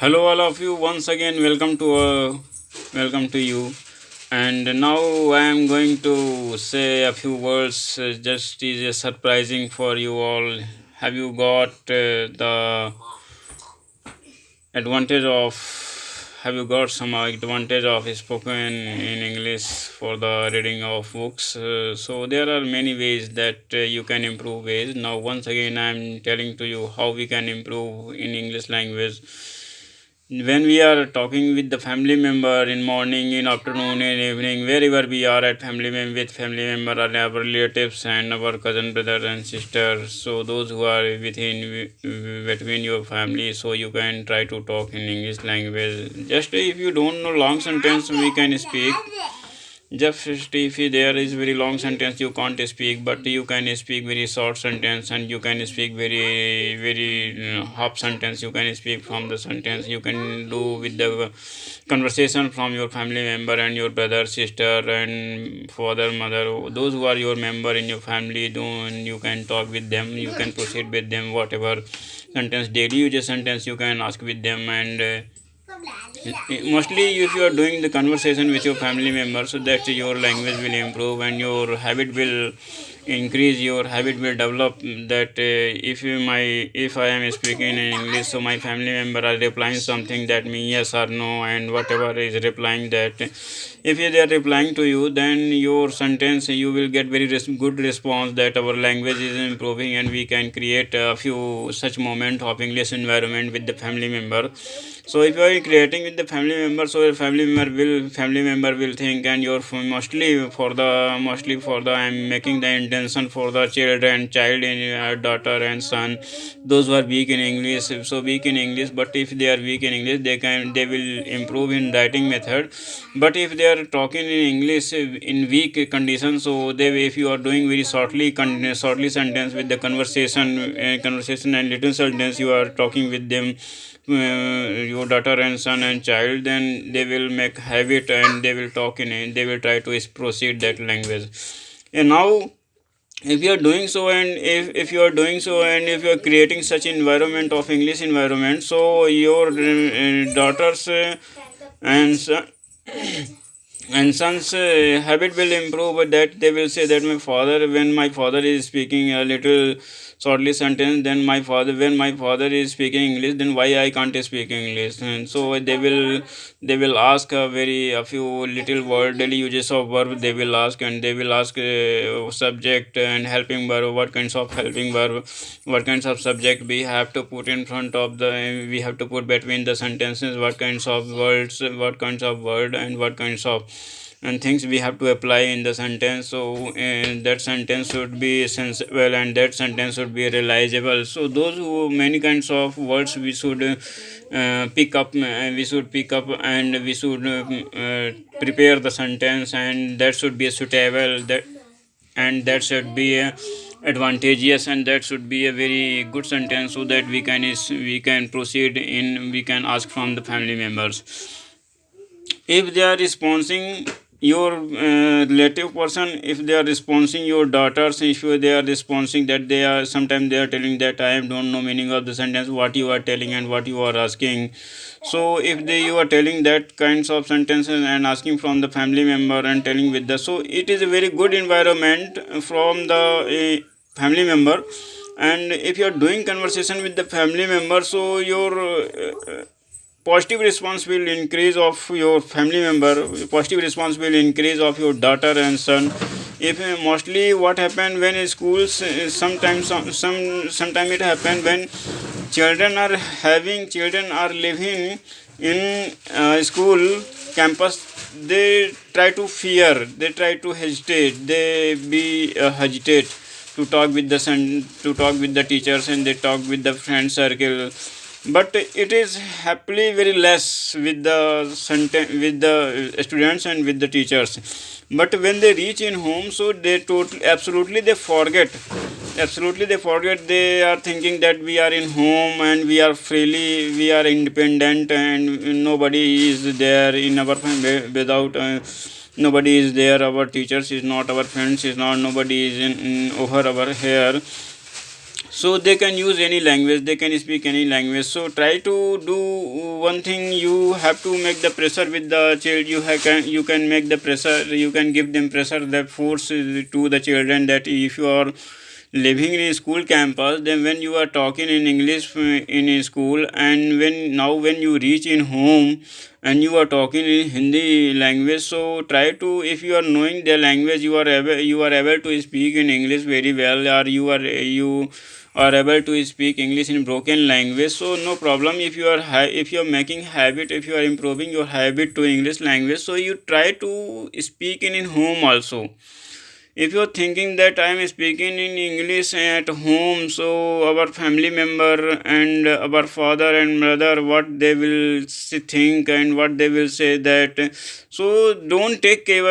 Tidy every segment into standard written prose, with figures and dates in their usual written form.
Hello, all of you. Once again, welcome to you. And now I am going to say a few words. Just is surprising for you all. Have you got the advantage of? Have you got some advantage of spoken in English for the reading of books? So there are many ways that you can improve ways. Now once again I am telling to you how we can improve in English language when we are talking with the family member in morning, in afternoon, in evening, wherever we are at with family member or our relatives and our cousin brother and sister, so those who are between your family, so you can try to talk in English language. Just if you don't know long sentence, we can speak. Just if there is very long sentence you can't speak, but you can speak very short sentence, and you can speak very half sentence. You can speak from the sentence. You can do with the conversation from your family member and your brother, sister, and father, mother. Those who are your member in your family, you can talk with them. You can proceed with them. Whatever sentence daily use sentence you can ask with them and. Mostly if you are doing the conversation with your family members, so that your language will improve and your habit will increase, your habit will develop. That if I am speaking in English, so my family member are replying something, that means yes or no, and whatever is replying, that if they are replying to you, then your sentence you will get very good response, that our language is improving and we can create a few such moment of English environment with the family member. So if you are creating with the family member, so your family member will think, and your mostly for the I'm making the intention for the child in daughter and son, those who are weak in English, so weak in English. But if they are weak in English, they will improve in writing method. But if they are talking in English in weak condition, so if you are doing very shortly sentence with the conversation and little sentence, you are talking with them, your daughter and son and child, then they will make habit and they will talk in it, they will try to proceed that language. And now if you are doing so, and if you are doing so, and if you are creating such environment of English environment, so your daughters and son, and son's habit will improve, that they will say that when my father is speaking a little shortly sentence, then when my father is speaking English, then why I can't speak English? And so they will ask a few little word daily uses of verb, they will ask, and they will ask subject and helping verb, what kinds of helping verb, what kinds of subject we have to put in front of the, we have to put between the sentences, what kinds of words, what kinds of word, and what kinds of and things we have to apply in the sentence. So that sentence should be sensible, and that sentence should be realizable. So those who many kinds of words we should pick up, and we should prepare the sentence, and that should be suitable, that should be advantageous, and that should be a very good sentence, so that we can proceed in, we can ask from the family members. If they are responding your relative person, if they are responding your daughters, if they are responding, that they are sometimes they are telling that I don't know meaning of the sentence, what you are telling and what you are asking. So if you are telling that kinds of sentences and asking from the family member and telling with the, so it is a very good environment from the family member. And if you are doing conversation with the family member, so your positive response will increase of your family member, positive response will increase of your daughter and son. If mostly what happen when in schools, sometime it happen when children are living in school campus, they try to fear, they try to hesitate, they be hesitate to talk with the to talk with the teachers, and they talk with the friend circle. But it is happily very less with with the students and with the teachers. But when they reach in home, so they totally absolutely they forget, they are thinking that we are in home and we are independent, and nobody is there in our family without nobody is there, our teachers is not, our friends is not, nobody is in over our hair. so they can use any language, they can speak any language. So try to do one thing. You have to make the pressure with the child. You can make the pressure, you can give them pressure, that force to the children, that if you are living in a school campus, then when you are talking in English in a school, and when you reach in home and you are talking in Hindi language, so try to, if you are knowing the language, you are able to speak in English very well, or you are able to speak English in broken language. So no problem. If you are if you are making habit, if you are improving your habit to English language, so you try to speak in home also. If you're thinking that I am speaking in English at home, so our family member and our father and mother, what they will think and what they will say, that so don't take care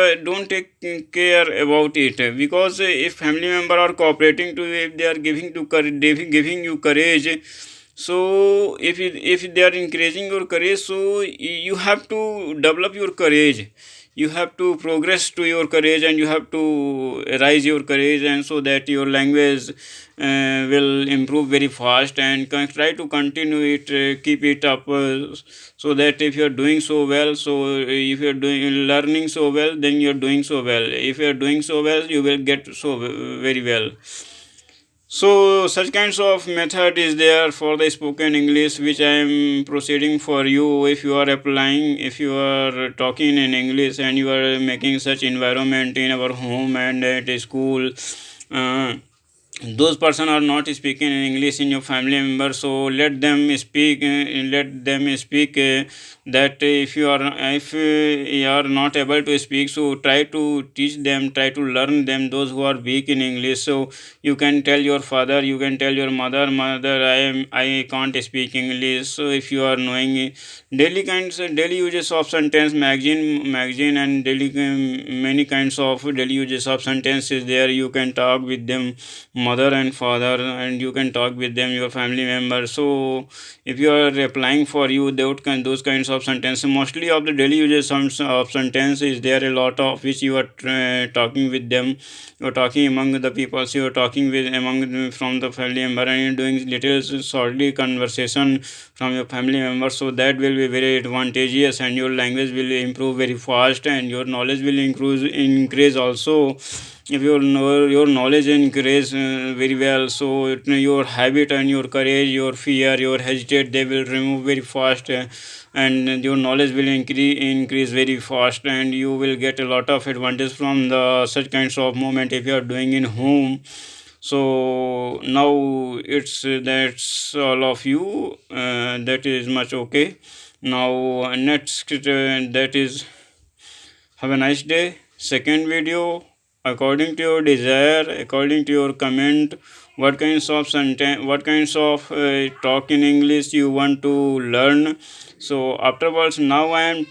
about it, because if family member are cooperating to you, if they are giving you courage, so if they are increasing your courage, so you have to develop your courage, you have to progress to your courage, and you have to rise your courage, and so that your language will improve very fast, and try to continue it, keep it up, so that if you are doing so well, so if you are doing learning so well, then you are doing so well. If you are doing so well, you will get so very well. So such kinds of method is there for the spoken English, which I am proceeding for you. If you are applying, if you are talking in English, and you are making such environment in our home and at a school, uh, those person are not speaking in English in your family member, so let them speak, that if you are not able to speak, so try to teach them, try to learn them, those who are weak in English. So you can tell your father, you can tell your mother, I can't speak English. So if you are knowing daily uses of sentence, magazine and daily many kinds of daily uses of sentences there, you can talk with them, mother and father, and you can talk with them, your family members. So if you are applying for you, those kinds of sentences, mostly of the daily uses of sentence is there, a lot of which you are talking with them, you are talking among the people, so you are talking with from the family member, and you are doing little shortly conversation from your family members, so that will be very advantageous, and your language will improve very fast, and your knowledge will increase also. If your knowledge increase very well, so your habit and your courage, your fear, your hesitate, they will remove very fast, and your knowledge will increase very fast, and you will get a lot of advantage from the such kinds of moment if you are doing in home. So now that's all of you, that is much okay. Now next, that is, have a nice day. Second video, according to your desire, according to your comment, what kinds of sentence, what kinds of talk in English you want to learn. So afterwards, now I am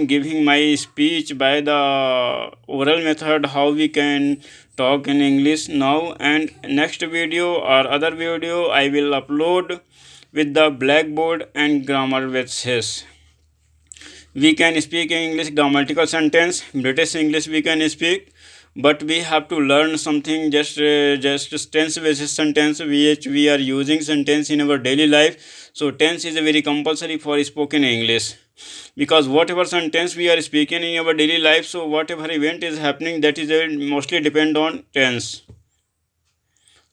giving my speech by the oral method, how we can talk in English now. And next video or other video I will upload with the blackboard and grammar verses. We can speak English grammatical sentence, British English we can speak, but we have to learn something, just tense basis sentence, which we are using sentence in our daily life. So tense is a very compulsory for spoken English, because whatever sentence we are speaking in our daily life, so whatever event is happening, that is mostly depend on tense.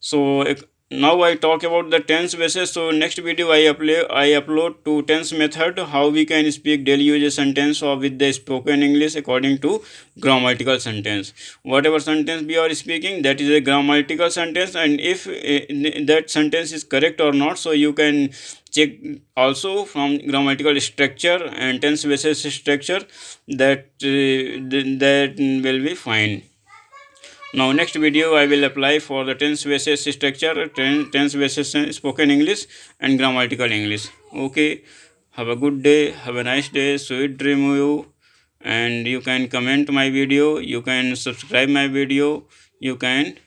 So now I talk about the tense basis. So next video I upload to tense method, how we can speak daily use sentence or with the spoken English according to grammatical sentence. Whatever sentence we are speaking, that is a grammatical sentence, and if that sentence is correct or not, so you can check also from grammatical structure and tense basis structure, that that will be fine. Now next video I will apply for the tense basis structure, tense basis spoken English and grammatical English. Okay, have a good day, have a nice day, sweet dream you, and you can comment my video, you can subscribe my video, you can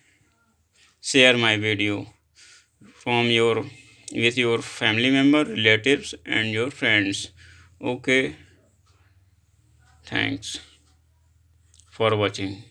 share my video from your with your family member, relatives and your friends. Okay, thanks for watching.